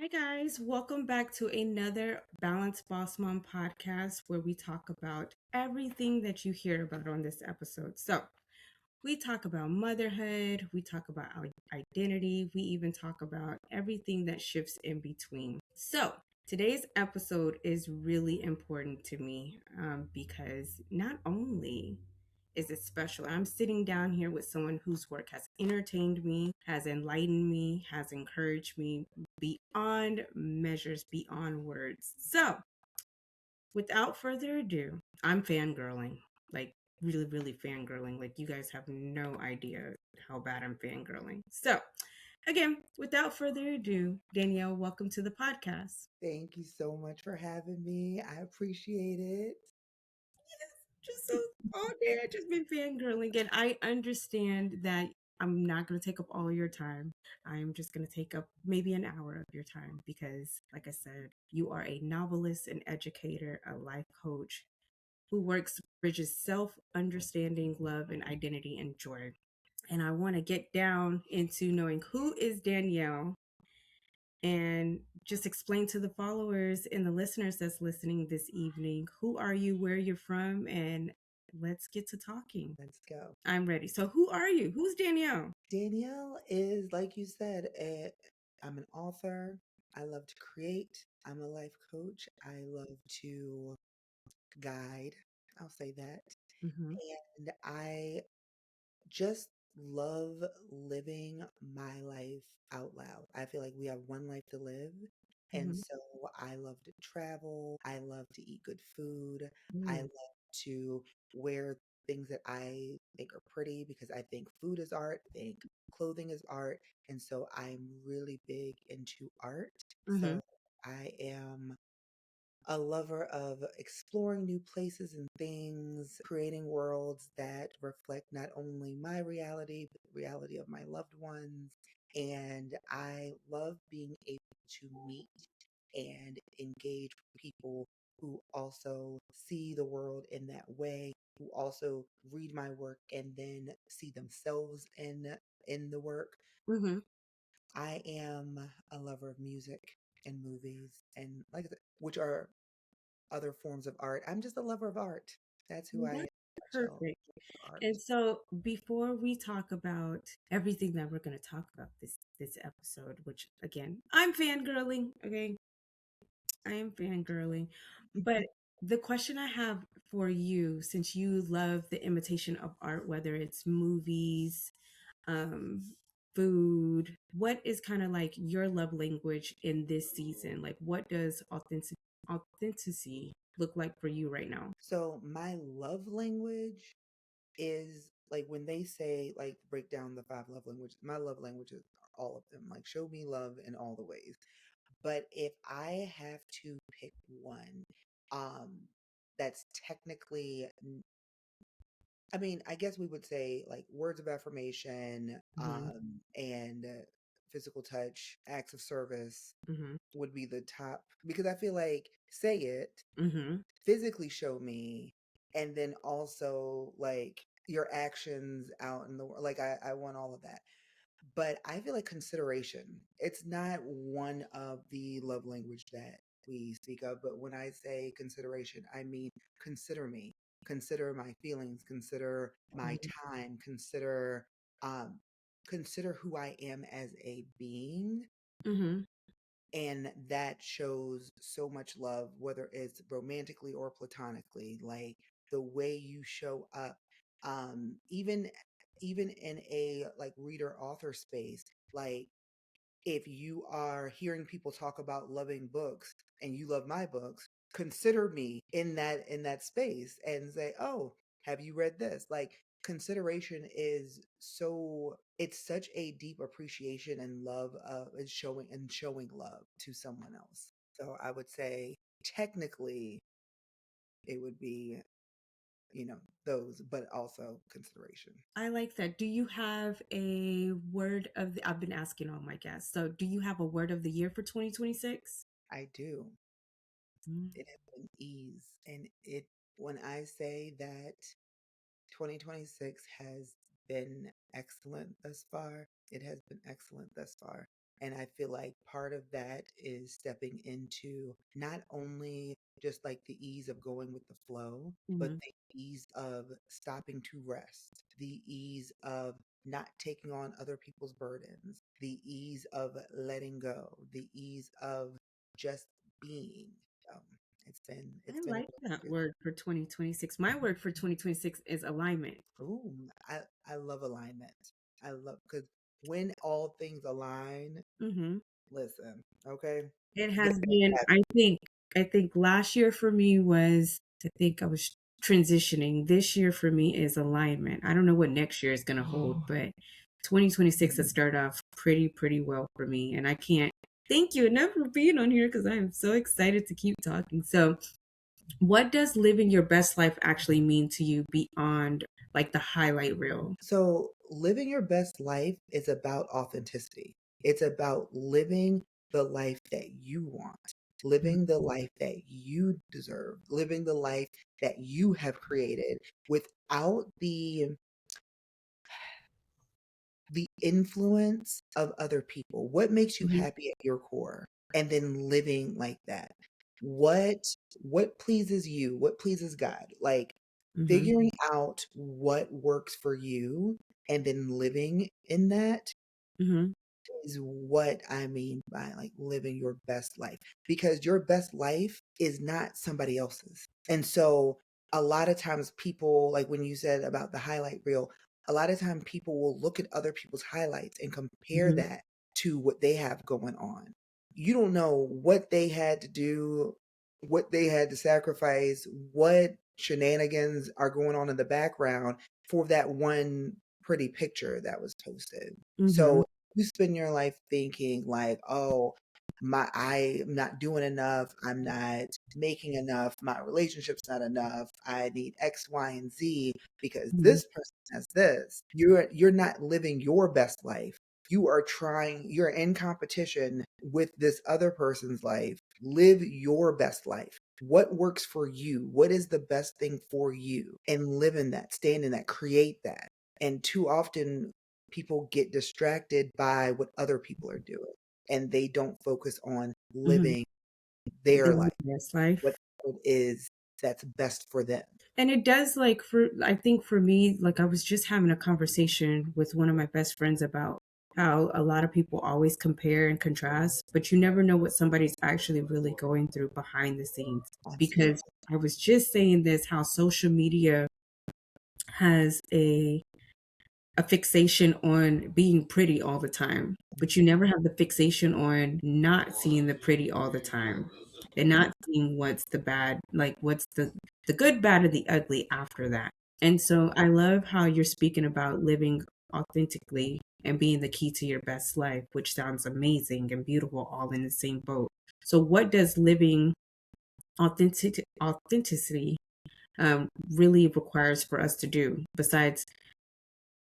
Hi, guys. Welcome back to another Balanced Boss Mom podcast where we talk about everything that you hear about on this episode. So, we talk about motherhood, we talk about our identity, we even talk about everything that shifts in between. So, today's episode is really important to me because not only is it special, I'm sitting down here with someone whose work has entertained me, has enlightened me, has encouraged me beyond measures, beyond words. So, without further ado, I'm fangirling. Like, really, really fangirling. Like, you guys have no idea how bad I'm fangirling. So, again, without further ado, Danielle, welcome to the podcast. Thank you so much for having me. I appreciate it. Just so all day, I just been fangirling, and I understand that I'm not going to take up all your time. I'm just going to take up maybe an hour of your time because, like I said, you are a novelist, an educator, a life coach, who works bridges self understanding, love, and identity and joy. And I want to get down into knowing who is Danielle and just explain to the followers and the listeners that's listening this evening who are you, where you're from, and let's get to talking. Let's go. I'm ready. So, who are you? Who's Danielle? Danielle is, like you said, I'm an author. I love to create. I'm a life coach. I love to guide. I'll say that. Mm-hmm. And I just love living my life out loud. I feel like we have one life to live. And Mm-hmm. so I love to travel. I love to eat good food. I Mm-hmm. love to wear things that I think are pretty because I think food is art, I think clothing is art. And so I'm really big into art. Mm-hmm. So I am a lover of exploring new places and things, creating worlds that reflect not only my reality, but the reality of my loved ones. And I love being able to meet and engage with people who also see the world in that way, who also read my work and then see themselves in the work. Mm-hmm. I am a lover of music and movies and like I said, which are other forms of art. I'm just a lover of art. That's who I am. That's Shell perfect. art. And so, before we talk about everything that we're going to talk about this episode, which again, I'm fangirling. Okay, I am fangirling. But the question I have for you, since you love the imitation of art, whether it's movies, um, food, what is kind of like your love language in this season? Like, what does authenticity look like for you right now? So my love language is like when they say like break down the five love languages. My love languages are all of them. Like show me love in all the ways. But if I have to pick one, um, that's technically I mean, I guess we would say like words of affirmation, Mm-hmm. and physical touch, acts of service Mm-hmm. would be the top because I feel like say it, Mm-hmm. physically show me, and then also like your actions out in the world. Like I want all of that. But I feel like consideration, it's not one of the love language that we speak of, but when I say consideration, I mean consider me, consider my feelings, consider my time, um consider who I am as a being. Mm-hmm. And that shows so much love, whether it's romantically or platonically, like the way you show up, even in a like reader author space, like if you are hearing people talk about loving books and you love my books, consider me in that space and say, "Oh, have you read this?" Like consideration is so it's such a deep appreciation and love of and showing love to someone else. So I would say technically it would be, those, but also consideration. I like that. Do you have a word of the, I've been asking all my guests. So, do you have a word of the year for 2026? I do. It has been ease. And it when I say that 2026 has been excellent thus far, it has been excellent thus far. And I feel like part of that is stepping into not only just like the ease of going with the flow, but Mm-hmm. the ease of stopping to rest, the ease of not taking on other people's burdens, the ease of letting go, the ease of just being. Um, I it's been a like that word for 2026. My word for 2026 is alignment. ooh, I love alignment. I love because when all things align, Mm-hmm. listen, okay, It they has make been, it I think last year for me was, I think I was transitioning. This year for me is alignment. I don't know what next year is going to hold, but 2026 has started off pretty well for me. And I can't thank you enough for being on here because I am so excited to keep talking. So, what does living your best life actually mean to you beyond like the highlight reel? so living your best life is about authenticity. It's about living the life that you want, living the life that you deserve, living the life that you have created without the influence of other people. What makes you Mm-hmm. happy at your core? And then living like that. What what pleases you? What pleases God? Like Mm-hmm. figuring out what works for you and then living in that Mm-hmm. is what I mean by like living your best life because your best life is not somebody else's. And so a lot of times people like when you said about the highlight reel, a lot of time people will look at other people's highlights and compare Mm-hmm. that to what they have going on. You don't know what they had to do, what they had to sacrifice, what shenanigans are going on in the background for that one pretty picture that was posted. Mm-hmm. So you spend your life thinking like, oh, I'm not doing enough, I'm not making enough, my relationship's not enough, I need X, Y, and Z because Mm-hmm. this person has this. You're not living your best life. You are trying, you're in competition with this other person's life. Live your best life. What works for you? What is the best thing for you? And live in that, stand in that, create that. And too often people get distracted by what other people are doing and they don't focus on Mm-hmm. living their Living life, your best life. what it is that's best for them. And it does, like, for I think for me, like, I was just having a conversation with one of my best friends about how a lot of people always compare and contrast, but you never know what somebody's actually really going through behind the scenes. Absolutely. Because I was just saying this, how social media has a fixation on being pretty all the time, but you never have the fixation on not seeing the pretty all the time and not seeing what's the bad, like what's the good, bad, and the ugly after that. And so I love how you're speaking about living authentically and being the key to your best life, which sounds amazing and beautiful all in the same boat. So what does living authenticity really requires for us to do besides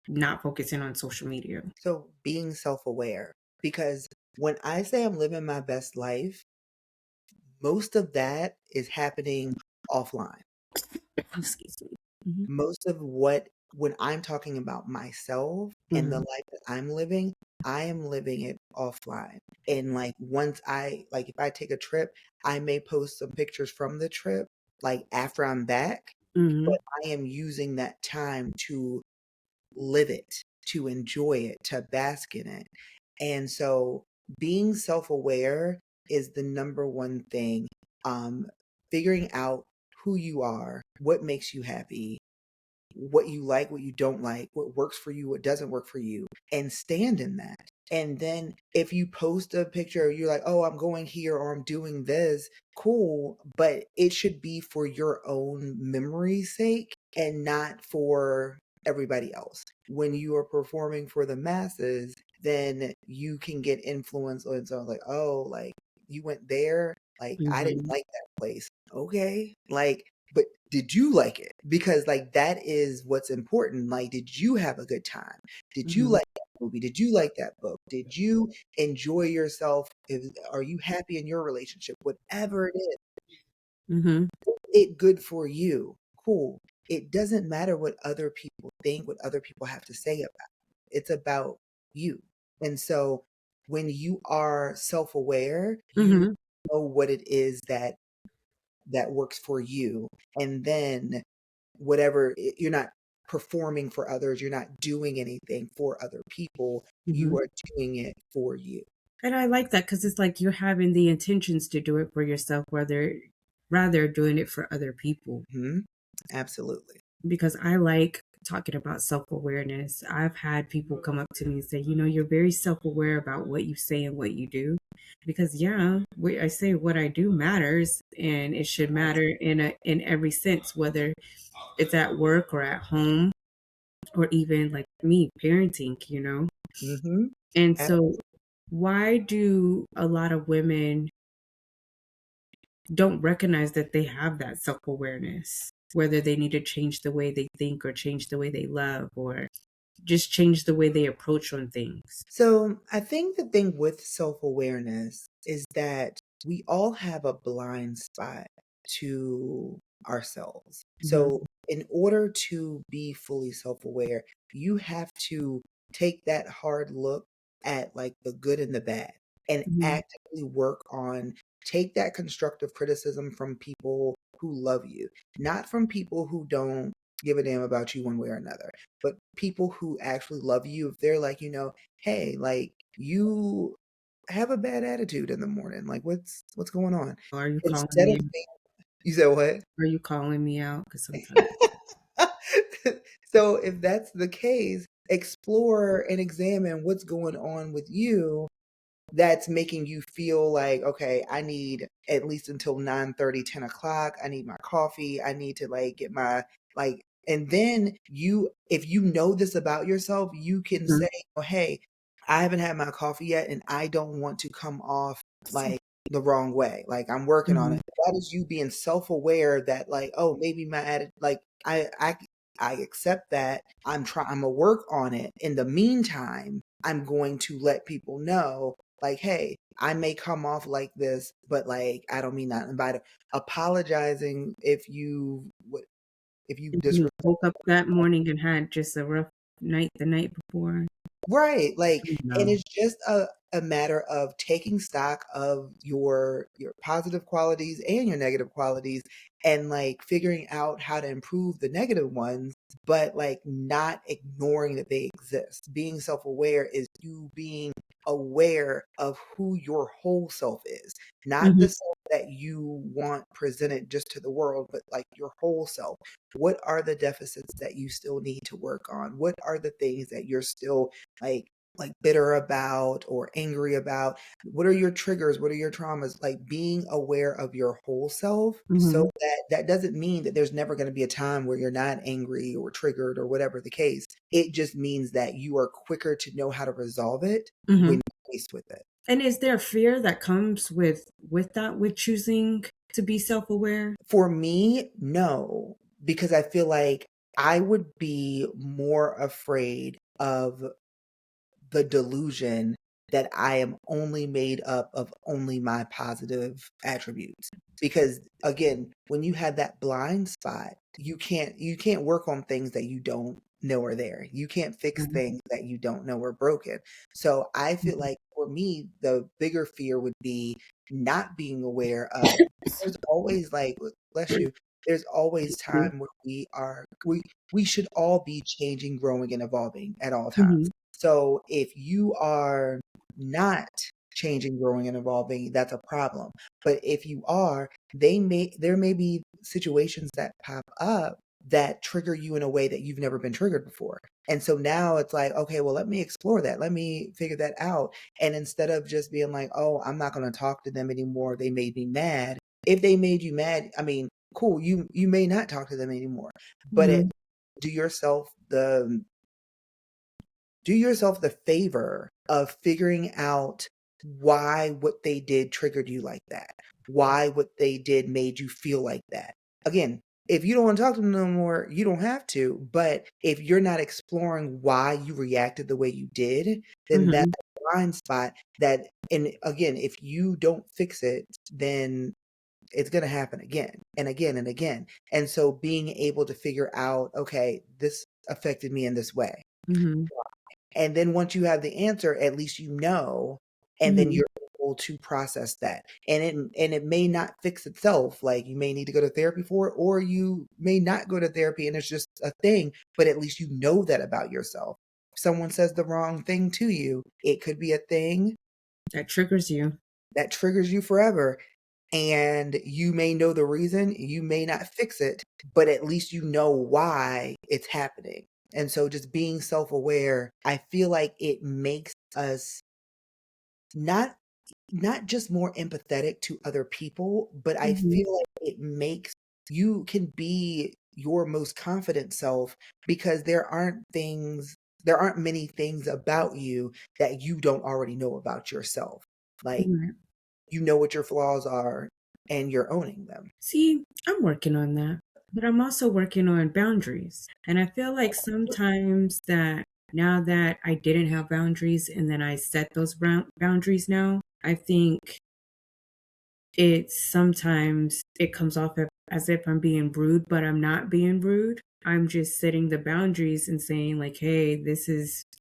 not focusing on social media? So being self-aware, because when I say I'm living my best life, most of that is happening offline. Excuse me. Mhm. Most of what when I'm talking about myself and the Mhm. life that I'm living, I am living it offline. And like once I like if I take a trip, I may post some pictures from the trip like after I'm back, but Mhm. I am using that time to live it, to enjoy it, to bask in it. And so being self-aware is the number one thing. Um Figuring out who you are, what makes you happy, what you like, what you don't like, what works for you, what doesn't work for you, and stand in that. And then if you post a picture, you're like, oh, I'm going here or I'm doing this, cool, but it should be for your own memory's sake and not for everybody else. When you are performing for the masses, then you can get influence on someone like, oh, like you went there, like I didn't Mhm. like that place. Okay. Like but did you like it? Because like that is what's important. Like, did you have a good time? Did you Mhm. like that movie? Did you like that book? Did you enjoy yourself? Are you happy in your relationship? Whatever it is, Mhm. it good for you. Cool. It doesn't matter what other people think, what other people have to say about it. It's about you. And so when you are self-aware, you Mm-hmm. know what it is that works for you. And then you're not performing for others, you're not doing anything for other people, Mm-hmm. you are doing it for you. And I like that because it's like you're having the intentions to do it for yourself, whether rather doing it for other people. Hmm. Absolutely. Because I like talking about self awareness. I've had people come up to me and say, you're very self aware about what you say and what you do. Because yeah, I say what I do matters, and it should matter in every sense, whether it's at work or at home, or even like me parenting. Hmm. And so, why do a lot of women don't recognize that they have that self awareness? Whether they need to change the way they think or change the way they love or just change the way they approach on things. So I think the thing with self awareness is that we all have a blind spot to ourselves. Hmm. So, in order to be fully self aware, you have to take that hard look at like the good and the bad and Hmm. actively work on take that constructive criticism from people who love you, not from people who don't give a damn about you one way or another, but people who actually love you. If they're like, hey, like you have a bad attitude in the morning. Like what's going on? Are you calling Instead me? of being, you said what? Are you calling me out? Because sometimes. So if that's the case, explore and examine what's going on with you that's making you feel like, okay, I need at least until 9:30, 10 o'clock. I need my coffee. I need to like get my like, and then if you know this about yourself, you can Mhm. say, oh, hey, I haven't had my coffee yet and I don't want to come off like the wrong way. Like I'm working on Mhm. it. That is you being self-aware that like, oh, maybe my attitude, like I accept that. I'm gonna work on it. In the meantime, I'm going to let people know like, hey, I may come off like this, but like I don't mean that. By apologizing if you If you disrespect, woke up that morning and had just a rough night the night before, right? Like, and no. it's just a matter of taking stock of your positive qualities and your negative qualities, and like figuring out how to improve the negative ones, but like not ignoring that they exist. Being self aware is you being aware of who your whole self is, not Hmm. the self that you want presented just to the world, but like your whole self. What are the deficits that you still need to work on? What are the things that you're still like bitter about or angry about? What are your triggers? What are your traumas? Like being aware of your whole self, so Hmm. that doesn't mean that there's never going to be a time where you're not angry or triggered or whatever the case. It just means that you are quicker to know how to resolve it when Hmm. you're faced with it. And is there fear that comes with that, with choosing to be self aware? For me, no, because I feel like I would be more afraid of the delusion that I am only made up of only my positive attributes. Because again, when you have that blind spot, you can't work on things that you don't know are there. You can't fix things that you don't know are broken. So I feel like for me, the bigger fear would be not being aware of there's always like bless you, there's always time where we should all be changing, growing, and evolving at all times. Hmm. So if you are not changing, growing, and evolving, that's a problem. But if you are, there may be situations that pop up that trigger you in a way that you've never been triggered before. And so now it's like, okay, well, let me explore that. Let me figure that out. And instead of just being like, oh, I'm not going to talk to them anymore, they made me mad. If they made you mad, I mean, cool, you may not talk to them anymore. But Hmm. do yourself the do yourself the favor of figuring out why what they did triggered you like that, why what they did made you feel like that. Again, if you don't want to talk to them no more, you don't have to. But if you're not exploring why you reacted the way you did, then that's Hmm. a blind spot that, and again, if you don't fix it, then it's going to happen again and again and again. And so being able to figure out, okay, this affected me in this way, Hmm. and then once you have the answer, at least you know. and then Mhm. you're able to process that. And it may not fix itself. Like you may need to go to therapy for it, or you may not go to therapy and it's just a thing, but at least you know that about yourself. If someone says the wrong thing to you, it could be a thing That triggers you. that triggers you forever. And you may know the reason, you may not fix it, but at least you know why it's happening. And so just being self aware, I feel like it makes us not not just more empathetic to other people, but I Mhm. feel like it makes you can be your most confident self because there aren't many things about you that you don't already know about yourself. Like Right. you know what your flaws are and you're owning them. See, I'm working on that, but I'm also working on boundaries. And I feel like sometimes that now that I didn't have boundaries and then I set those boundaries now, I think sometimes it comes off as if I'm being rude, but I'm not being rude. I'm just setting the boundaries and saying, like, hey,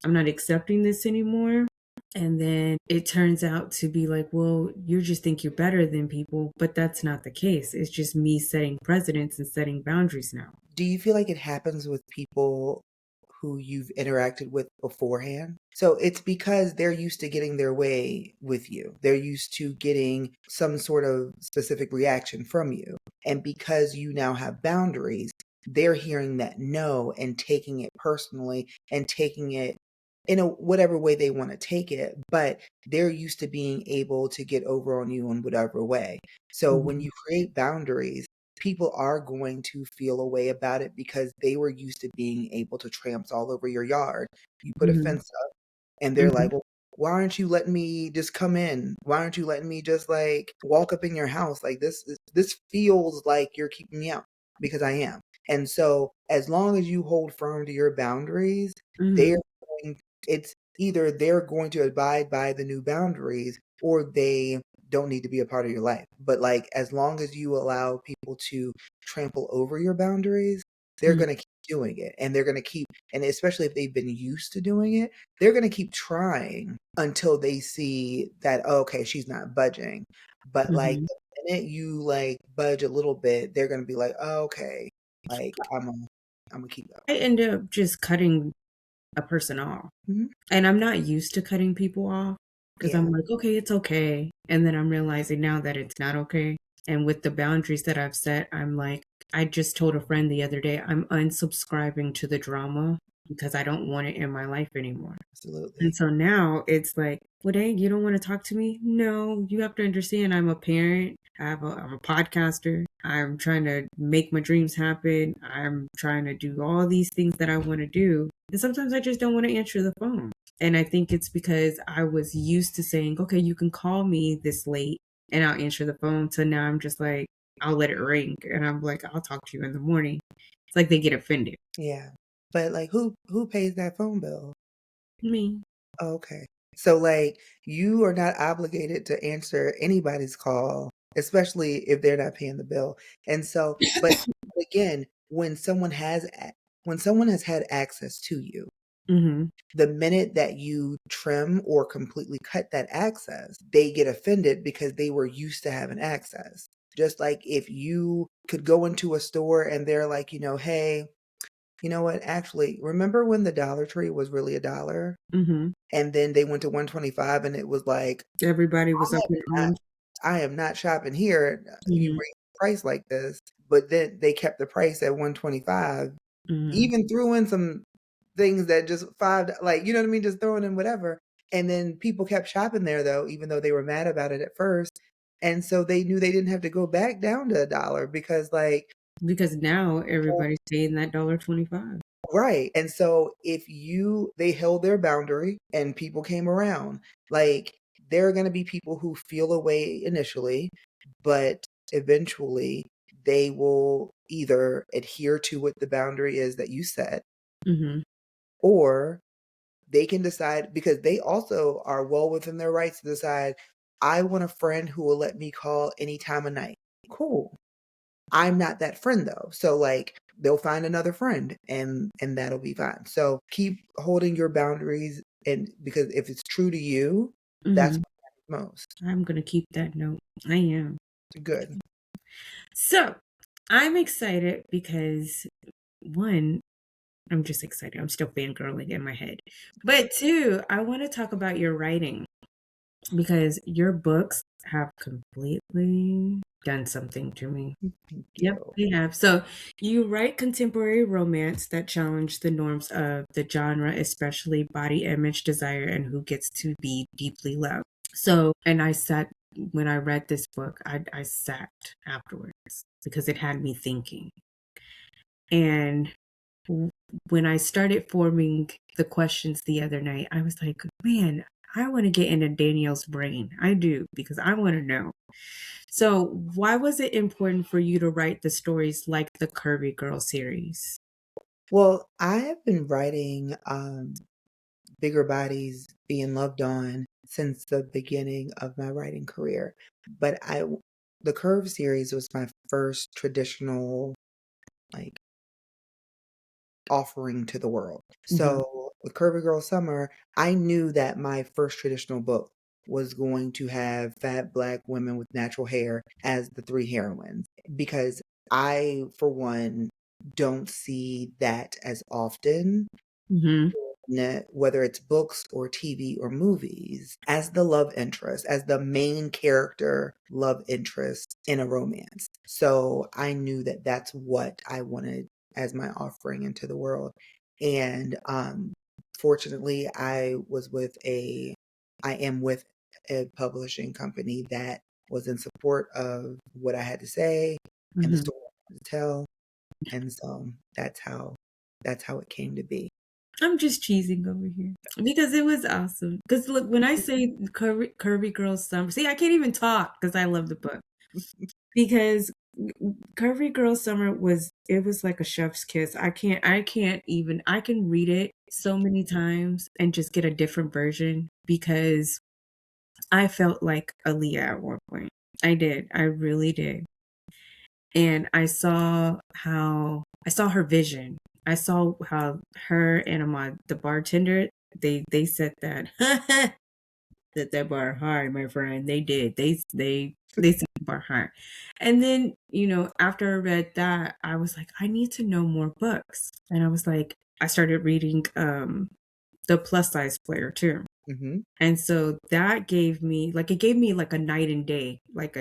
I'm not accepting this anymore. And then it turns out to be like, well, you just think you're better than people, but that's not the case. It's just me setting precedents and setting boundaries now. Do you feel like it happens with people who you've interacted with beforehand? So it's because they're used to getting their way with you. They're used to getting some sort of specific reaction from you. And because you now have boundaries, they're hearing that no and taking it personally and taking it in a whatever way they want to take it, but they're used to being able to get over on you in whatever way. So when Mhm. you create boundaries, people are going to feel a way about it because they were used to being able to tramps all over your yard. You put a Mhm. fence up and they're Mhm. like, well, why aren't you letting me just come in? Why aren't you letting me just like walk up in your house? Like this feels like you're keeping me out because I am. And so as long as you hold firm to your boundaries, they're Mhm. going it's either they're going to abide by the new boundaries or they don't need to be a part of your life. But like as long as you allow people to trample over your boundaries, they're Mhm. going to keep doing it. And they're going to keep and especially if they've been used to doing it, they're going to keep trying until they see that oh, okay, she's not budging. But like Mhm. the minute you like budge a little bit, they're going to be like, oh, okay, like I'm gonna keep I going. end up just cutting a person off. Mhm. And I'm not used to cutting people off because I'm Yeah, like, okay, it's okay. And then I'm realizing now that it's not okay. And with the boundaries that I've set, I'm like, I just told a friend the other day, I'm unsubscribing to the drama because I don't want it in my life anymore. And absolutely. so now it's like, well, dang, you don't want to talk to me? No, you have to understand I'm a parent. I'm a podcaster. I'm trying to make my dreams happen. I'm trying to do all these things that I want to do. And sometimes I just don't want to answer the phone. And I think it's because I was used to saying, okay, you can call me this late and I'll answer the phone. So now I'm just like, I'll let it ring. And I'm like, I'll talk to you in the morning. It's like they get offended. Yeah. But like who pays that phone bill? Me. Oh, okay. So like you are not obligated to answer anybody's call, especially if they're not paying the bill. And so but again, when someone has had access to you, Mm-hmm. the minute that you trim or completely cut that access, they get offended because they were used to having access. Just like if you could go into a store and they're like, hey, you know what? Actually, remember when the Dollar Tree was really a dollar? Mm-hmm. And then they went to 125 and it was like, Everybody was up in I arms. I am not shopping here. You Mhm, raised the price like this. But then they kept the price at 125, mhm, even threw in some things that just five, like, you know what I mean? Just throwing in whatever. And then people kept shopping there though, even though they were mad about it at first. And so they knew they didn't have to go back down to a dollar because like because now everybody's paying that $1.25. right. And so they held their boundary and people came around, like there are going to be people who feel a way initially, but eventually they will either adhere to what the boundary is that you set, Mhm, or they can decide because they also are well within their rights to decide, I want a friend who will let me call any time of night. Cool. I'm not that friend though. So like they'll find another friend and that'll be fine. So keep holding your boundaries and because if it's true to you, that's mhm. most. I'm going to keep that note. I am. Good. So I'm excited because one, I'm just excited. I'm still fangirling in my head. But two, I want to talk about your writing because your books have completely done something to me. Thank Yep, you. they have. So you write contemporary romance that challenge the norms of the genre, especially body image, desire, and who gets to be deeply loved. So, and I sat, when I read this book, I sat afterwards because it had me thinking. And when I started forming the questions the other night, I was like, man, I want to get into Danielle's brain. I do, because I want to know. So, why was it important for you to write the stories like the Curvy Girl series? Well, I have been writing bigger bodies being loved on since the beginning of my writing career. But the Curve series was my first traditional like offering to the world. Hmm. So with Curvy Girl Summer, I knew that my first traditional book was going to have fat black women with natural hair as the three heroines because I, for one, don't see that as often, Hmm. whether it's books or TV or movies, as the love interest, as the main character love interest in a romance. So I knew that that's what I wanted as my offering into the world. And fortunately, I am with a publishing company that was in support of what I had to say and the Hmm. story I wanted to tell. And so that's how it came to be. I'm just cheesing over here because it was awesome. Because look, when I say Curvy Girl Summer, see, I can't even talk because I love the book. Because Curvy Girl Summer was, it was like a chef's kiss. I can read it so many times and just get a different version because I felt like Aaliyah at one point. I did. I really did. And I saw her vision. I saw how her and Ahmad, the bartender, they set that set that bar high, my friend. They did. They set the bar high. And then, after I read that, I was like, I need to know more books. And I was like, I started reading The Plus Size Player too. Hmm. And so that gave me like, it gave me like a night and day, like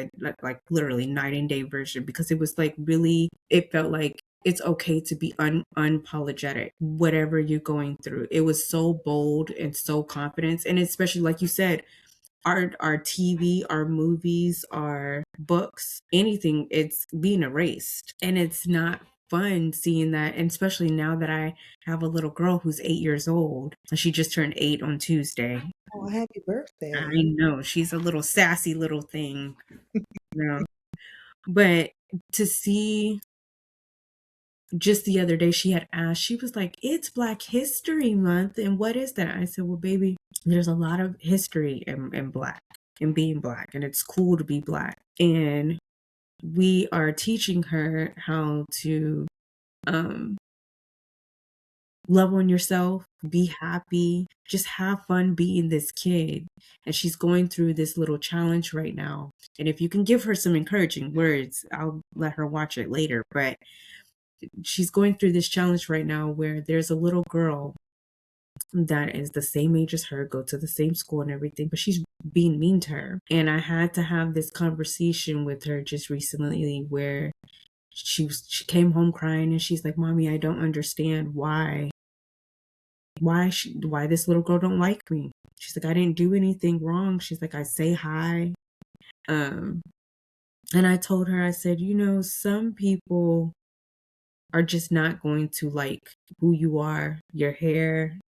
literally night and day version, because it was like really, it felt like it's okay to be unapologetic whatever you're going through. It was so bold and so confident, and especially like you said, our TV, our movies, our books, anything, it's being erased. And it's not fun seeing that. And especially now that I have a little girl who's 8 years old. She just turned 8 on Tuesday. Oh, happy I birthday. know she's a little sassy little thing, you know. But to see, just the other day, she had asked, she was like, it's Black History Month. And what is that? I said, well, baby, there's a lot of history in Black and being Black. And it's cool to be Black. And we are teaching her how to um, love on yourself, be happy, just have fun being this kid. And she's going through this little challenge right now. And if you can give her some encouraging words, I'll let her watch it later. But she's going through this challenge right now where there's a little girl that is the same age as her, go to the same school and everything, but she's being mean to her. And I had to have this conversation with her just recently where she came home crying and she's like, "Mommy, I don't understand why this little girl don't like me." She's like, "I didn't do anything wrong." She's like, "I say hi." Um and I told her, I said, some people are just not going to like who you are, your hair,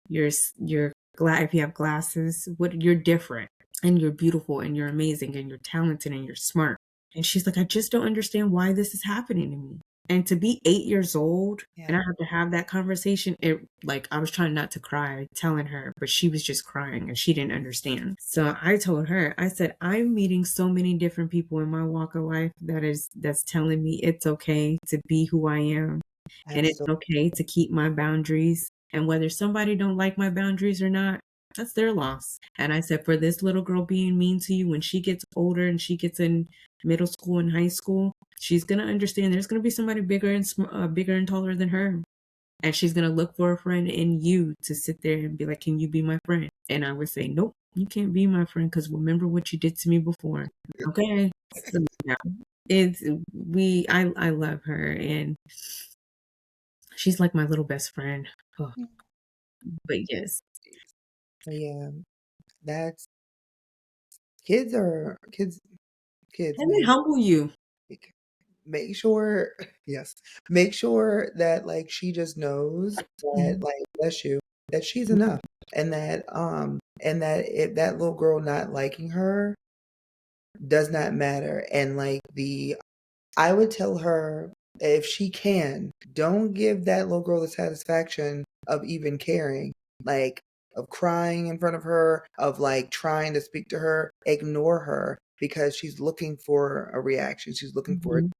your if you have glasses, what, you're different and you're beautiful and you're amazing and you're talented and you're smart. And she's like, I just don't understand why this is happening to me. And to be 8 years old and Yeah, I have to have that conversation, it, like, I was trying not to cry telling her, but she was just crying and she didn't understand. So I told her, I said, I'm meeting so many different people in my walk of life that's telling me it's okay to be who I am, and it's absolutely. okay to keep my boundaries. And whether somebody don't like my boundaries or not, That's their loss. And I said, for this little girl being mean to you, when she gets older and she gets in middle school and high school, she's gonna understand there's gonna be somebody bigger and taller than her, and she's gonna look for a friend in you to sit there and be like, "Can you be my friend?" And I would say, "Nope, you can't be my friend because remember what you did to me before." Okay, so yeah, it's I love her, and she's like my little best friend. Oh, but yes, But yeah, that's kids are kids, and they man. humble you. Like, make sure, yes, make sure that like she just knows that Mhm. like bless you, that she's enough, and that if that little girl not liking her does not matter. And like the I would tell her if she can, don't give that little girl the satisfaction of even caring, like of crying in front of her, of like trying to speak to her. Ignore her because she's looking for a reaction. She's looking for it Mhm.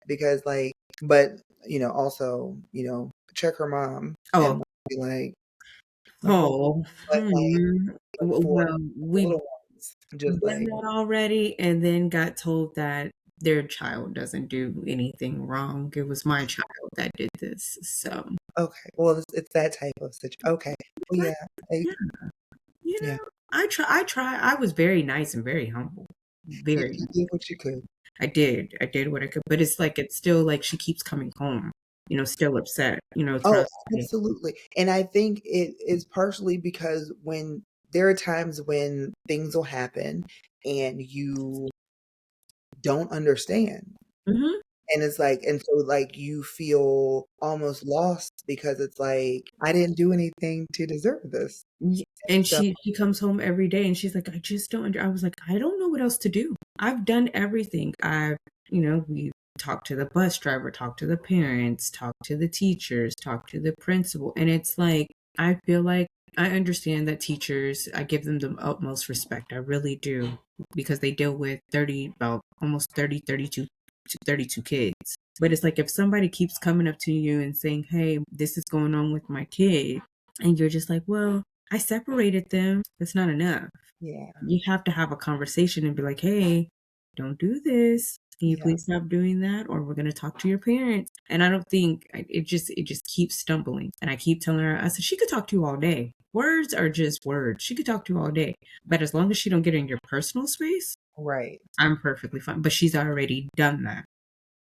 because like, but also check her mom and Oh, like, be like what, oh, but like for well, the we've little ones, just done like that already, and then got told that their child doesn't do anything wrong. It was my child that did this. So, okay, well it's that type of situation. Okay, well like, yeah, like, yeah, yeah. I was very nice and very humble. Very You did what you could. I did what I could, but it's still like she keeps coming home, still upset, Oh, trying to. absolutely. And I think it is partially because when there are times when things will happen and you don't understand. Mhm. And it's like, and so like you feel almost lost because it's like, I didn't do anything to deserve this. And So, she comes home every day and she's like, I just don't I was like, I don't know what else to do. I've done everything. We talked to the bus driver, talked to the parents, talked to the teachers, talked to the principal. And it's like, I feel like I understand that teachers, I give them the utmost respect. I really do. Because they deal with about almost 32 kids. But it's like if somebody keeps coming up to you and saying, hey, this is going on with my kid, and you're just like, well, I separated them. That's not enough. yeah, You have to have a conversation and be like, hey, don't do this. Can you yeah, please stop doing that? Or we're gonna talk to your parents. And I don't think it just keeps stumbling. And I keep telling her, I said she could talk to you all day. Words are just words. She could talk to you all day. But as long as she don't get in your personal space, right. I'm perfectly fine. But she's already done that.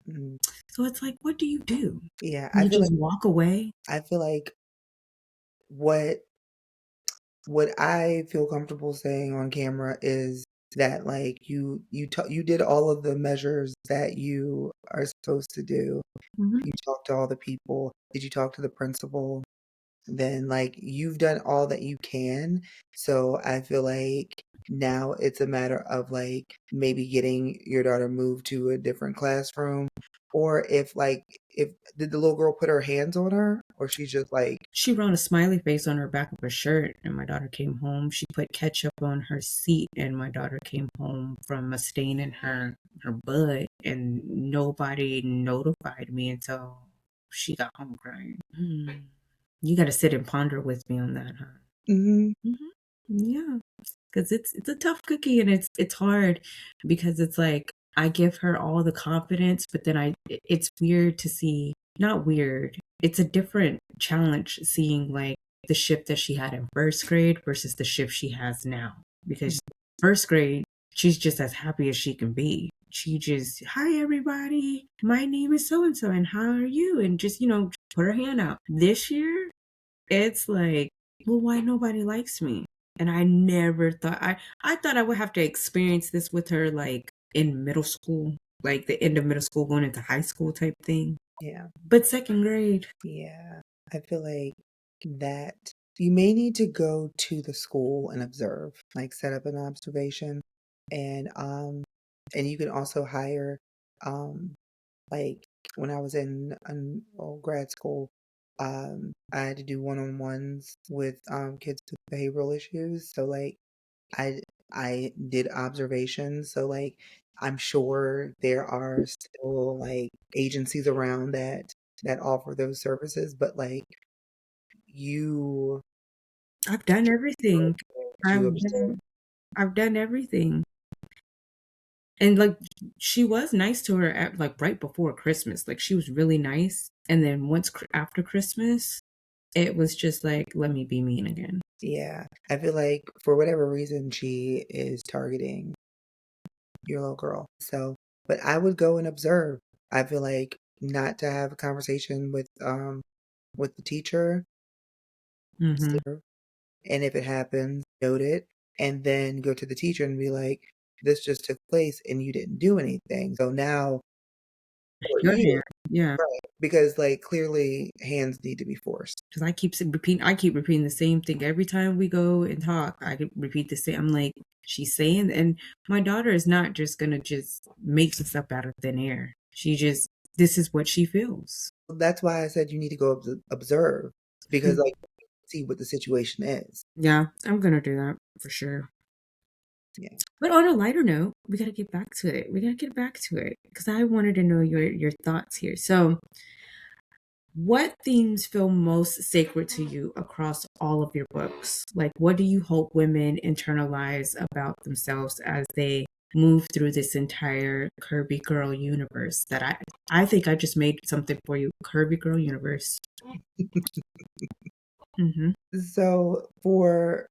Mm, So it's like, what do you do? yeah, You just walk away? I feel like what what I feel comfortable saying on camera is that like you did all of the measures that you are supposed to do. Mhm. You talked to all the people. Did you talk to the principal? Then like you've done all that you can. So I feel like now it's a matter of like maybe getting your daughter moved to a different classroom, or if did the little girl put her hands on her, or she's just like She wrote a smiley face on her back of her shirt, and my daughter came home. She put ketchup on her seat, and my daughter came home from a stain in her butt, and nobody notified me until she got home crying. You got to sit and ponder with me on that, huh? mm-hmm, Hmm. Yeah, because it's a tough cookie, and it's hard because it's like I give her all the confidence, but then it's weird to see, not weird. It's a different challenge seeing like the shift that she had in first grade versus the shift she has now. Because first grade, she's just as happy as she can be. She just, hi everybody, my name is so and so, and how are you? And just put her hand out. This year, it's like, well, why nobody likes me? And I never thought I thought I would have to experience this with her like in middle school, like the end of middle school going into high school type thing. yeah. But second grade. Yeah, I feel like that you may need to go to the school and observe, like set up an observation, and you can also hire um like when I was in grad school, I had to do one-on-ones with kids with behavioral issues. So like I I did observations. So like I'm sure there are still like agencies around that offer those services, but like you I've done everything. That you I've observe. done I've done everything. And like she was nice to her at like right before Christmas. Like she was really nice. And then after Christmas, it was just like let me be mean again. Yeah, I feel like for whatever reason she is targeting your little girl. So, but I would go and observe. I feel like not to have a conversation with the teacher, Mhm. observe, and if it happens, note it, and then go to the teacher and be like, "This just took place, and you didn't do anything. So now, what Your you did, hand. Yeah. right?" Because like clearly, hands need to be forced. Because I keep repeating the same thing every time we go and talk. I could repeat the same. I'm like, she's saying, and my daughter is not just gonna just make this up out of thin air. She just this is what she feels. That's why I said you need to go observe because like see what the situation is. Yeah, I'm gonna do that for sure. Yeah. But on a lighter note, we gotta get back to it. We gotta get back to it because I wanted to know your thoughts here. So, what themes feel most sacred to you across all of your books? Like, what do you hope women internalize about themselves as they move through this entire Kirby Girl universe? That I think I just made something for you, Kirby Girl universe. Mm-hmm. So for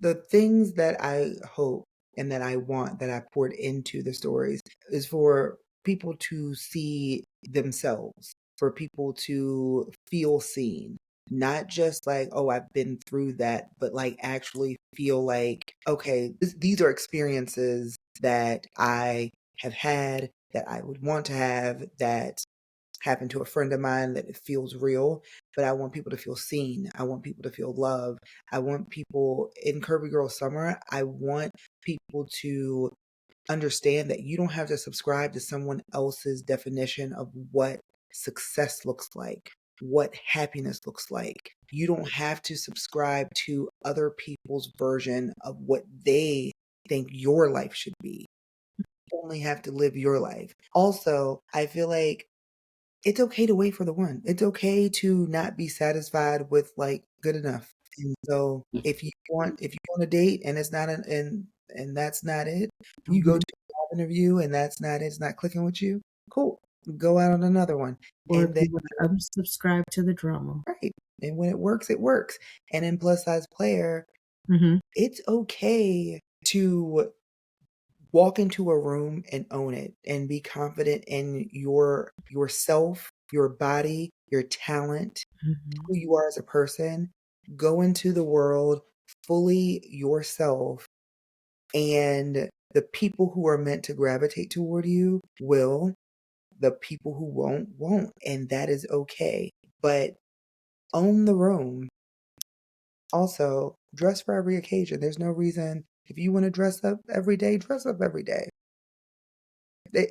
the things that I hope and that I want that I poured into the stories is for people to see themselves, for people to feel seen. Not just like, oh, I've been through that, but like actually feel like, okay, these are experiences that I have had, that I would want to have, that happened to a friend of mine, that it feels real, but I want people to feel seen. I want people to feel love. I want people in Kirby Girl Summer, I want people to understand that you don't have to subscribe to someone else's definition of what success looks like, what happiness looks like. You don't have to subscribe to other people's version of what they think your life should be. You only have to live your life. Also, I feel like it's okay to wait for the one. It's okay to not be satisfied with like good enough. And so if you want a date and it's not and that's not it, you go Mm-hmm. to a job interview and that's not it, it's not clicking with you, cool. Go out on another one. Or if And then you want to unsubscribe to the drama. right. And when it works, it works. And in plus size player, Mm-hmm. it's okay to walk into a room and own it and be confident in yourself, your body, your talent, Mm-hmm. who you are as a person. Go into the world fully yourself, and the people who are meant to gravitate toward you will. The people who won't, and that is okay. But own the room. Also, dress for every occasion. There's no reason if you want to dress up every day, dress up every day.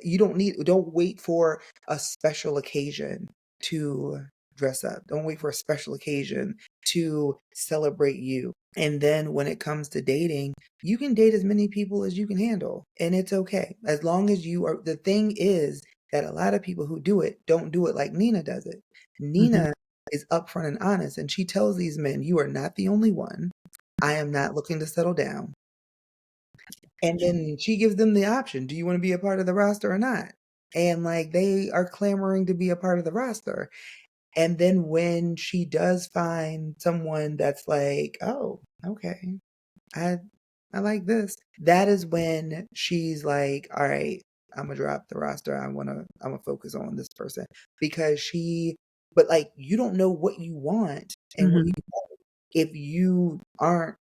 You don't wait for a special occasion to dress up. Don't wait for a special occasion to celebrate you. And then when it comes to dating, you can date as many people as you can handle, and it's okay. As long as you are, the thing is that a lot of people who do it don't do it like Nina does it. Mm-hmm. Nina is upfront and honest, and she tells these men, "You are not the only one. I am not looking to settle down." And then she gives them the option, do you want to be a part of the roster or not? And like they are clamoring to be a part of the roster. And then when she does find someone that's like, oh, okay, I I like this. That is when she's like, all right, I'm gonna drop the roster. I'm gonna focus on this person because but like you don't know what you want and what you Mm-hmm. if you aren't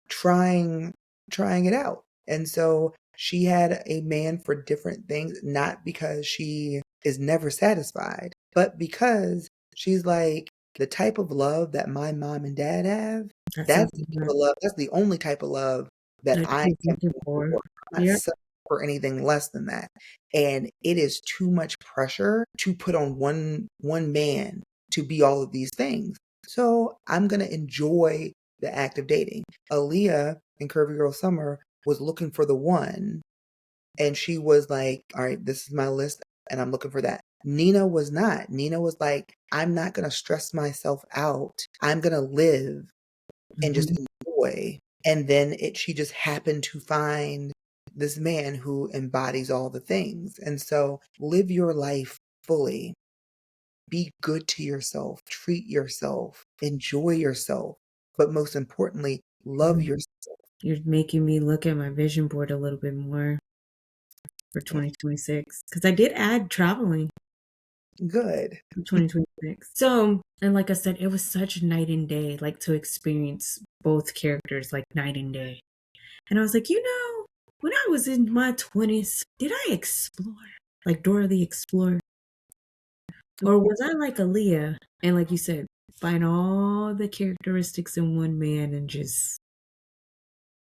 trying trying it out. And so she had a man for different things, not because she is never satisfied, but because she's like the type of love that my mom and dad have, That's that's the something type of love, that's the only type of love that that I she's am looking looking for. for. I'm not Yep. settling for anything less than that. And it is too much pressure to put on one man to be all of these things. So I'm gonna enjoy the act of dating. Aaliyah in Curvy Girl Summer was looking for the one, and she was like, all right, this is my list, and I'm looking for that. Nina was not. Nina was like, I'm not going to stress myself out. I'm going to live and just Mhm. enjoy. And then she just happened to find this man who embodies all the things. And so live your life fully. Be good to yourself, treat yourself, enjoy yourself, but most importantly, love Mhm. yourself. You're making me look at my vision board a little bit more for 2026 because I did add traveling Good. for 2026. So, and like I said, it was such night and day, like to experience both characters like night and day. And I was like, when I was in my 20s, did I explore like Dora the Explorer? Or was I like Aaliyah and, like you said, find all the characteristics in one man and just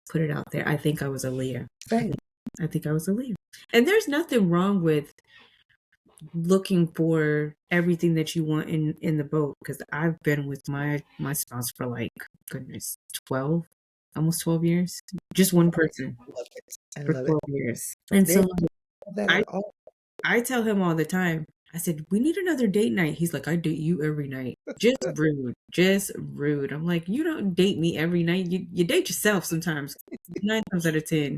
put it out there? I think I was Aaliyah. I Same. think, I think I was Aaliyah. And there's nothing wrong with looking for everything that you want in the boat because I've been with my spouse for like goodness 12 almost 12 years, just one person I love it. I for love it. 12 years. And so There's like, that I are all I tell him all the time. I said, we need another date night. He's like, I date you every night. Just rude. Just rude. I'm like, you don't date me every night. You date yourself sometimes. 9 times out of 10,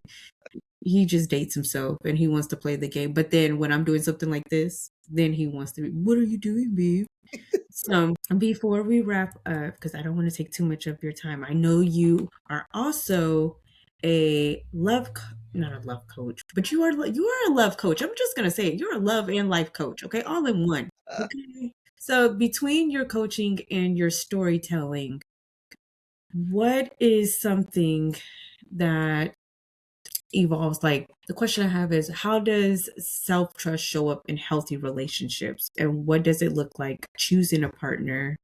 he just dates himself and he wants to play the game. But then when I'm doing something like this, then he wants to be, what are you doing, babe? So before we wrap up, because I don't want to take too much of your time, I know you are also a not a love coach, but you are a love coach. I'm just gonna say it. You're a love and life coach. Okay, all in one. uh, Okay. So between your coaching and your storytelling, what is something that evolves? Like the question I have is, how does self trust show up in healthy relationships, and what does it look like choosing a partner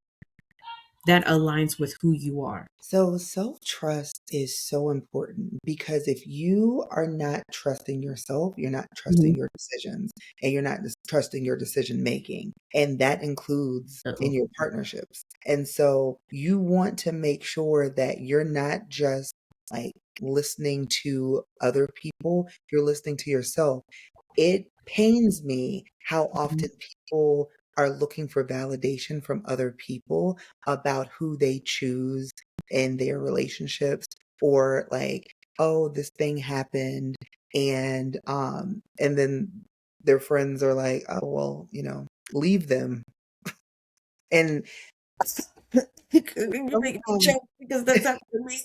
that aligns with who you are? so self-trust is so important because if you are not trusting yourself, you're not trusting Mhm. your decisions and you're not trusting your decision making. And that includes in Uh-oh. your partnerships. And so you want to make sure that you're not just like listening to other people, you're listening to yourself. It pains me how Mhm. often people are looking for validation from other people about who they choose in their relationships, or like, oh, this thing happened, and then their friends are like, oh well, leave them. And You make me sometimes choke because that's happened to me.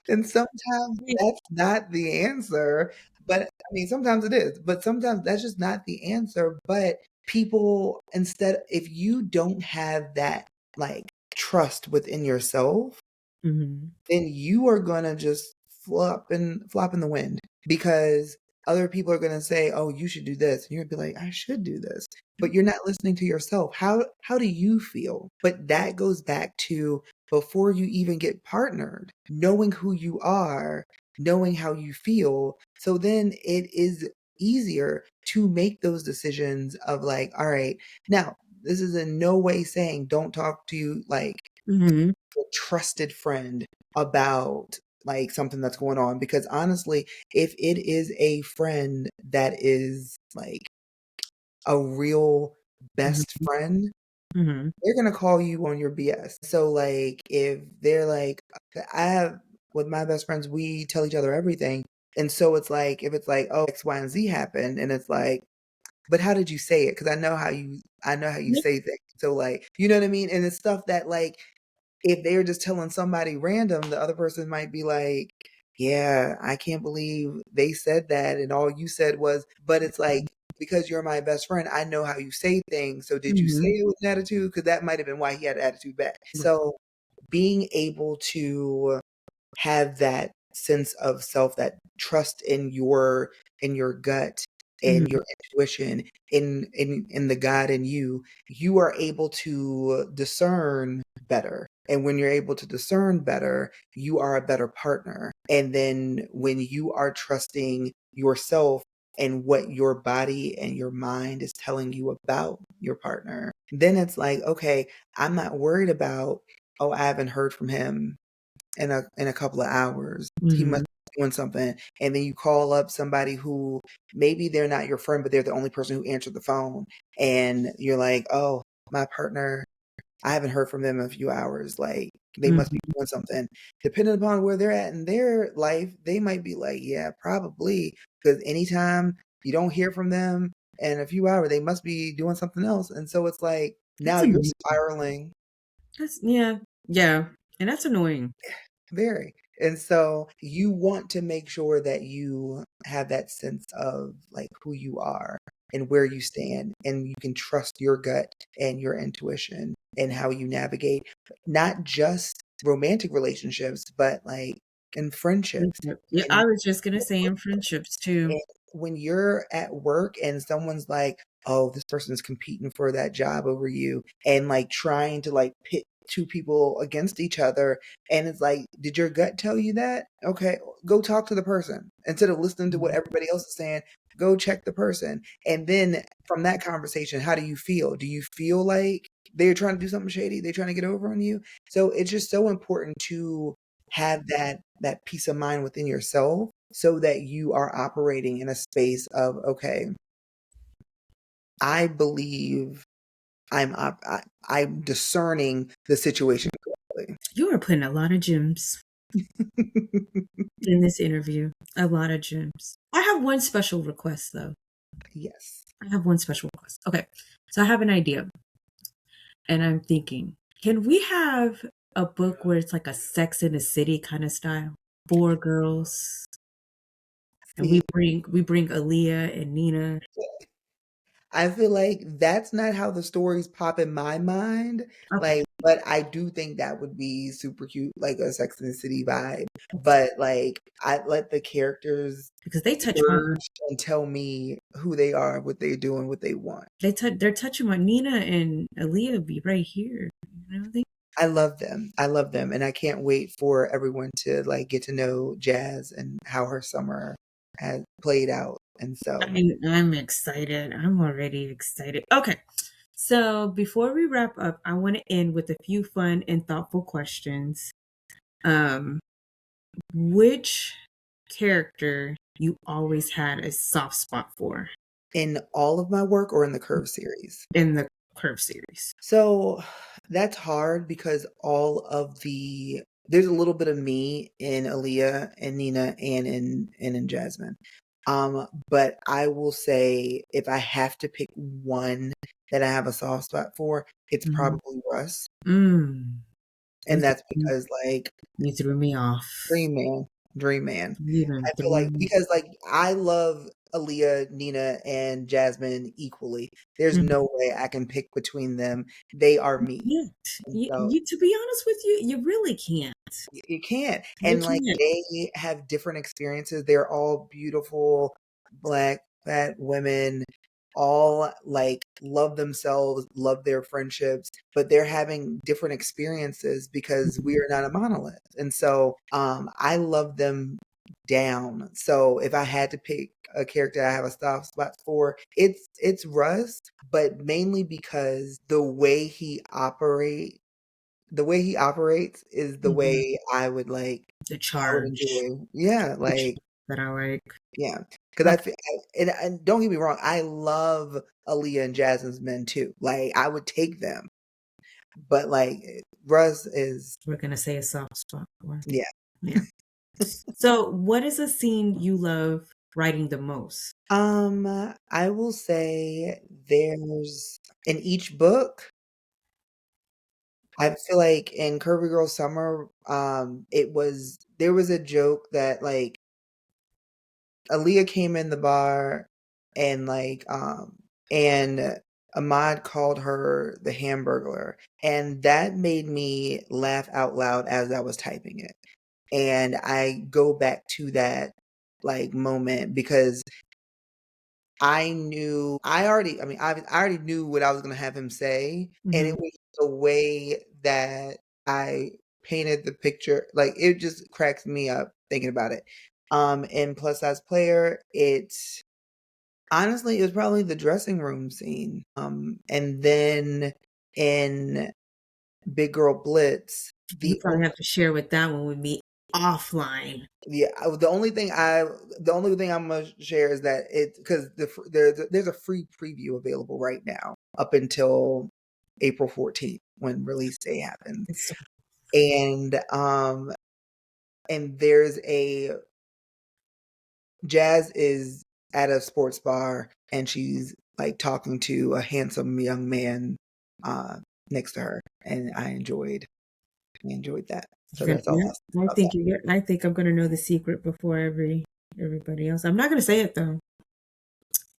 and sometimes that's not the answer, but I mean, sometimes it is, but sometimes that's just not the answer. But people, instead, if you don't have that like trust within yourself, Mhm. then you are gonna just flop in the wind because other people are gonna say, "Oh, you should do this." And you're gonna be like, "I should do this," but you're not listening to yourself. How do you feel? But that goes back to before you even get partnered, knowing who you are, knowing how you feel. So then it is easier to make those decisions of like, all right, now this is in no way saying don't talk to you like Mhm. a trusted friend about like something that's going on, because honestly, if it is a friend that is like a real Mhm. best friend, Mhm. they're going to call you on your BS. So like if they're like, I have with my best friends, we tell each other everything. And so it's like if it's like, oh, X, Y, and Z happened, and it's like, but how did you say it? Because I know how you Yeah. say things. So like, you know what I mean? And it's stuff that like if they're just telling somebody random, the other person might be like, yeah, I can't believe they said that. And all you said was, but it's like, because you're my best friend, I know how you say things. So did you say Mhm. it with an attitude? Because that might have been why he had an attitude back. Right. So being able to have that sense of self, that trust in your gut and Mhm. your intuition in the God in you, you are able to discern better. And when you're able to discern better, you are a better partner. And then when you are trusting yourself and what your body and your mind is telling you about your partner, then it's like, okay, I'm not worried about, oh, I haven't heard from him in a couple of hours. He must Mhm. be doing something. And then you call up somebody who maybe they're not your friend, but they're the only person who answered the phone. And you're like, oh, my partner, I haven't heard from them in a few hours. Like they must be Mhm. doing something. Depending upon where they're at in their life, they might be like, yeah, probably. Because anytime you don't hear from them in a few hours, they must be doing something else. And so it's like now That's you're annoying. spiraling Yeah, yeah, and that's annoying. very. And so you want to make sure that you have that sense of like who you are and where you stand, and you can trust your gut and your intuition and how you navigate not just romantic relationships, but like in friendships. Friendship. Yeah, And I was just gonna say in friendships too. and when you're at work and someone's like, oh, this person's competing for that job over you, and like trying to like pit two people against each other, and it's like, did your gut tell you that? Okay, go talk to the person. Instead of listening to what Mhm. everybody else is saying, go check the person. And then from that conversation, how do you feel? Do you feel like they're trying to do something shady? They're trying to get over on you? So it's just so important to have that peace of mind within yourself so that you are operating in a space of, okay, I believe I'm discerning the situation correctly. You are putting a lot of gems in this interview. A lot of gems. I have one special request though. Yes. I have one special request. Okay, so I have an idea, and I'm thinking, can we have a book where it's like a Sex in the City kind of style? Four girls, and See, we bring Aaliyah and Nina. I feel like that's not how the stories pop in my mind. Okay, Like, but I do think that would be super cute, like a Sex and the City vibe. okay, But like, I let the characters because they touch my emerge and tell me who they are, what they're doing, what they want. they're touching my Nina and Aaliyah be right here. You know they. I love them. I love them, and I can't wait for everyone to like get to know Jazz and how her summer has played out. And so, I'm excited. I'm already excited. Okay. So before we wrap up, I want to end with a few fun and thoughtful questions. Um, which character you always had a soft spot for in all of my work or in the Curve series, in the Curve series? so that's hard because all of there's a little bit of me in Aaliyah and Nina and in Jasmine. But I will say if I have to pick one that I have a soft spot for, it's Mhm. probably Russ. Mm. You And that's threw, because like you threw me off. Dream Man, Dream Man. You even I feel threw like me. because like I love Aaliyah, Nina, and Jasmine equally. There's Mhm. no way I can pick between them. They are me. Yeah. And so To be honest with you, you really can't. you can't. You And like can't. they have different experiences. They're all beautiful black fat women, all like love themselves, love their friendships, but they're having different experiences because we are not a monolith. And so I love them down. So if I had to pick a character I have a soft spot for, it's Russ, but mainly because the way he operates is the Mhm. way I would like The I would charge enjoy. Yeah, like that I like. yeah, because I Okay. feel, and don't get me wrong, I love Aaliyah and Jasmine's men too. Like I would take them, but like Russ is We're gonna say a soft spot for. yeah. Yeah. So, what is a scene you love writing the most? I will say there's in each book. I feel like in Curvy Girl Summer, there was a joke that like Aaliyah came in the bar and and Ahmad called her the Hamburglar, and that made me laugh out loud as I was typing it. And I go back to that like moment because I already knew what I was gonna have him say, and Mhm. it was the way that I painted the picture. Like it just cracks me up thinking about it. In Plus Size Player, it's honestly it was probably the dressing room scene. And then in Big Girl Blitz, You the probably have to share with that one with me offline. yeah, the only thing I'm gonna share is that it because there's a free preview available right now up until April 14th when release day happens. It's so And there's a Jazz is at a sports bar and she's like talking to a handsome young man uh next to her, and I enjoyed that. So good. that's all Yeah, I'll say about that. I think I'm gonna know the secret before everybody else. I'm not gonna say it though.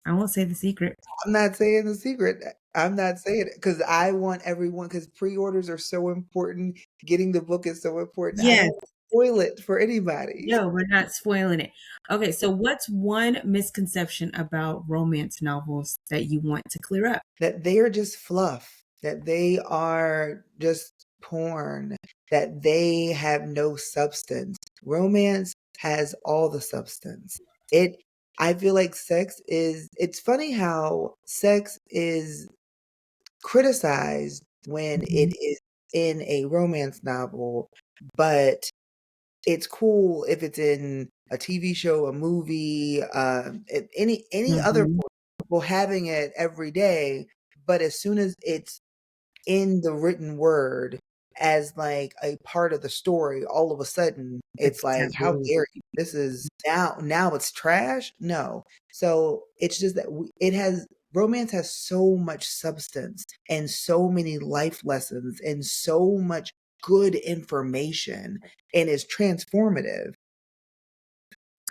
I won't say the secret. I'm not saying the secret. I'm not saying it because I want everyone, because pre-orders are so important. Getting the book is so important. I don't Yes. want to spoil it for anybody. No, we're not spoiling it. Okay, so what's one misconception about romance novels that you want to clear up? That they are just fluff, that they are just porn, that they have no substance. Romance has all the substance. It I feel like it's funny how sex is criticized when Mhm. it is in a romance novel, but it's cool if it's in a TV show, a movie, any other Mhm. form, people having it every day. But as soon as it's in the written word as like a part of the story, all of a sudden it's It's like, how taboo. dare you? This is now it's trash. No, so it's just that it has romance has so much substance and so many life lessons and so much good information, and is transformative.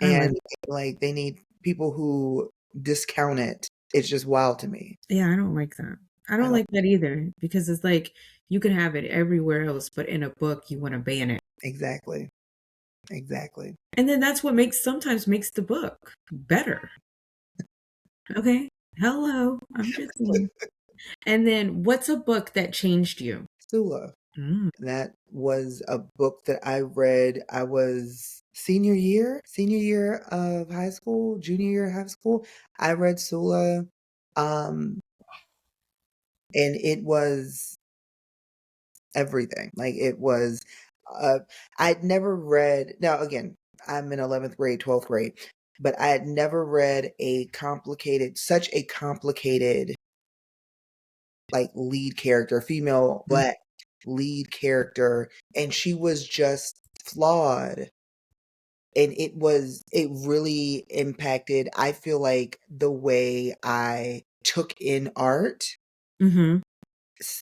I like. And like they need people who discount it. It's just wild to me. Yeah, I don't like that. I I don't don't like that either because it's like you can have it everywhere else, but in a book you want to ban it. exactly. Exactly. And then that's what sometimes makes the book better. Okay? Hello. I'm just saying. And then what's a book that changed you? Sula. Mm. That was a book that I read. I was senior year of high school, junior year of high school. I read Sula, um, and it was everything. Like it was, uh, I'd never read. Now again, I'm in 11th grade, 12th grade, but I had never read such a complicated like lead character, female black lead character, and she was just flawed. And it really impacted, I feel like, the way I took in art, Mm-hmm.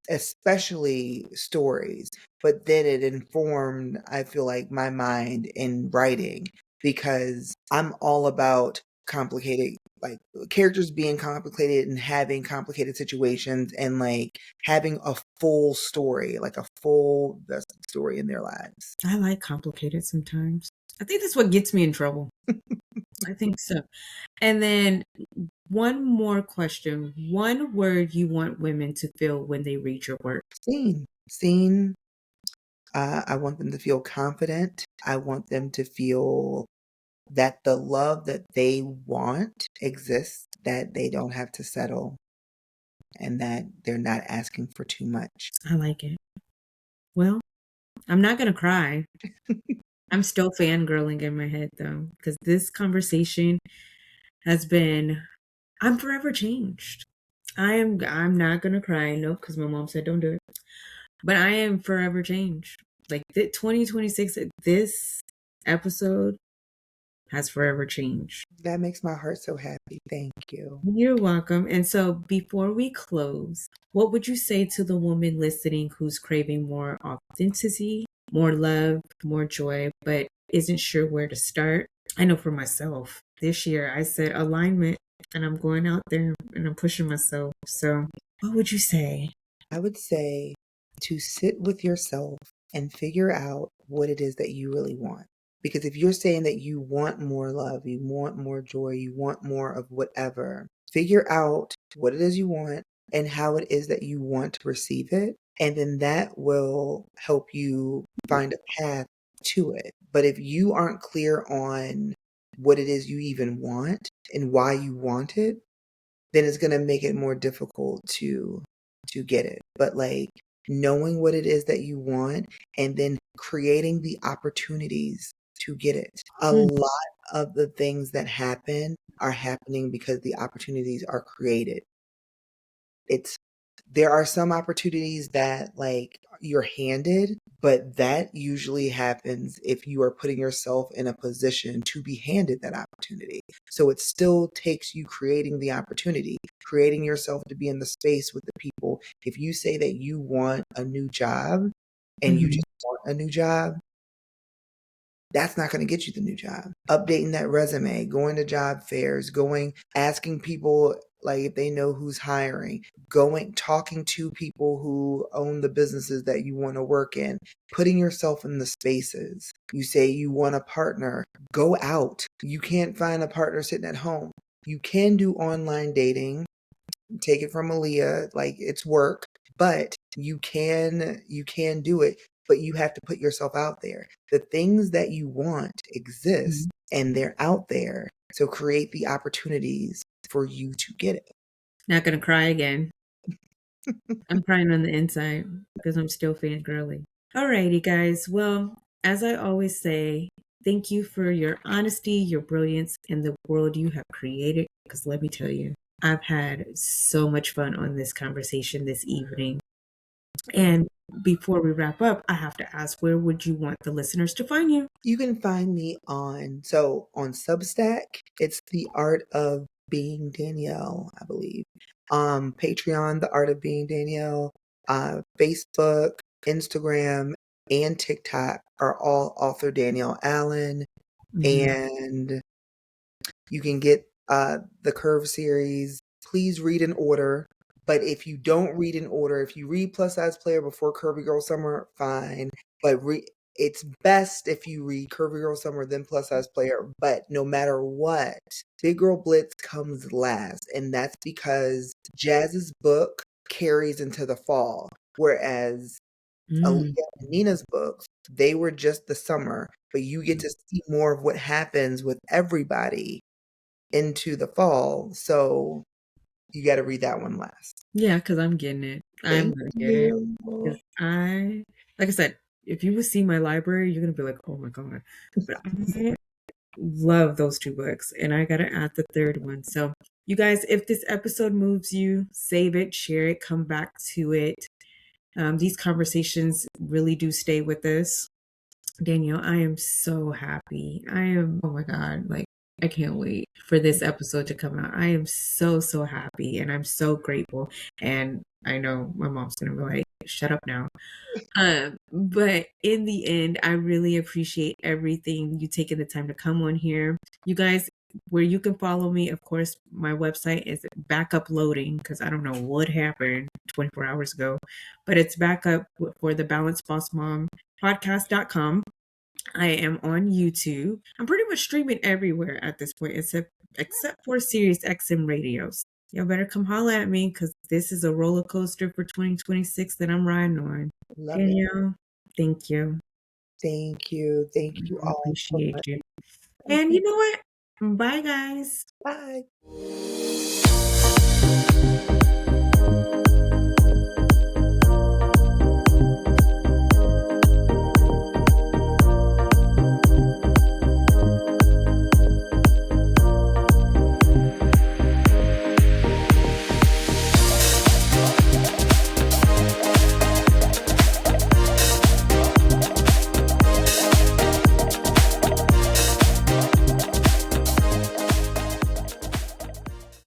especially stories. But then it informed, I feel like, my mind in writing, because I'm all about complicated, like characters being complicated and having complicated situations and like having a full story, like a full vested story in their lives. I like complicated sometimes. I think that's what gets me in trouble. I think so. And then one more question. One word you want women to feel when they read your work. Seen. I want them to feel confident. I want them to feel that the love that they want exists, that they don't have to settle, and that they're not asking for too much. I like it. Well, I'm not going to cry. I'm still fangirling in my head though, because this conversation has been, I'm forever changed. I'm not gonna cry, nope, because my mom said don't do it. But I am forever changed. Like 2026, this episode has forever changed. That makes my heart so happy. Thank you. You're welcome. And so before we close, what would you say to the woman listening who's craving more authenticity, more love, more joy, but isn't sure where to start? I know for myself, this year I said alignment and I'm going out there and I'm pushing myself. So, what would you say? I would say to sit with yourself and figure out what it is that you really want. Because if you're saying that you want more love, you want more joy, you want more of whatever, figure out what it is you want and how it is that you want to receive it. And then that will help you find a path to it. But if you aren't clear on what it is you even want and why you want it, then it's going to make it more difficult to get it. But like knowing what it is that you want and then creating the opportunities to get it. A Hmm. lot of the things that happen are happening because the opportunities are created. It's There are some opportunities that like you're handed, but that usually happens if you are putting yourself in a position to be handed that opportunity. So it still takes you creating the opportunity, creating yourself to be in the space with the people. If you say that you want a new job and you Hmm. just want a new job, that's not going to get you the new job. Updating that resume, going to job fairs, going, asking people like if they know who's hiring, going, talking to people who own the businesses that you want to work in, putting yourself in the spaces. You say you want a partner, go out. You can't find a partner sitting at home. You can do online dating, take it from Aaliyah, like it's work, but you can do it, but you have to put yourself out there. The things that you want exist and they're out there. So create the opportunities for you to get it. Not gonna cry again. I'm crying on the inside because I'm still fangirly. Alrighty, guys. Well, as I always say, thank you for your honesty, your brilliance, and the world you have created. Because let me tell you, I've had so much fun on this conversation this evening. And before we wrap up, I have to ask, where would you want the listeners to find you? You can find me on Substack, it's The Art of Being Danielle, I believe. Patreon, The Art of Being Danielle, Facebook, Instagram, and TikTok are all author Danielle Allen. Mhm. And you can get the Curve series. Please read in order. But if you don't read in order, if you read Plus Size Player before Curvy Girl Summer, fine. But it's best if you read Curvy Girl Summer then Plus Size Player. But no matter what, Big Girl Blitz comes last, and that's because Jazz's book carries into the fall, whereas Aaliyah Mm. and Nina's books, they were just the summer, but you get to see more of what happens with everybody into the fall. So you got to read that one last. Yeah, because I'm getting it. I'm Thank gonna get it. you. Because like I said, if you would see my library, you're gonna be like, oh my God. But I love those two books, and I gotta add the third one. So, you guys, if this episode moves you, save it, share it, come back to it. These conversations really do stay with us. Danielle, I am so happy. I am, oh my God, like, I can't wait for this episode to come out. I am so, so happy and I'm so grateful. And I know my mom's gonna be like, shut up now. But in the end, I really appreciate everything you taking the time to come on here. You guys, where you can follow me, of course, my website is back uploading because I don't know what happened 24 hours ago, but it's back up for the Balanced Boss Mom podcast.com. I am on YouTube. I'm pretty much streaming everywhere at this point, except for Sirius XM radios. Y'all better come holla at me because this is a roller coaster for 2026 that I'm riding on. Love it. Danielle, thank you. Thank you. Thank you I all so appreciate much. you. And Okay. you know what? Bye, guys. Bye.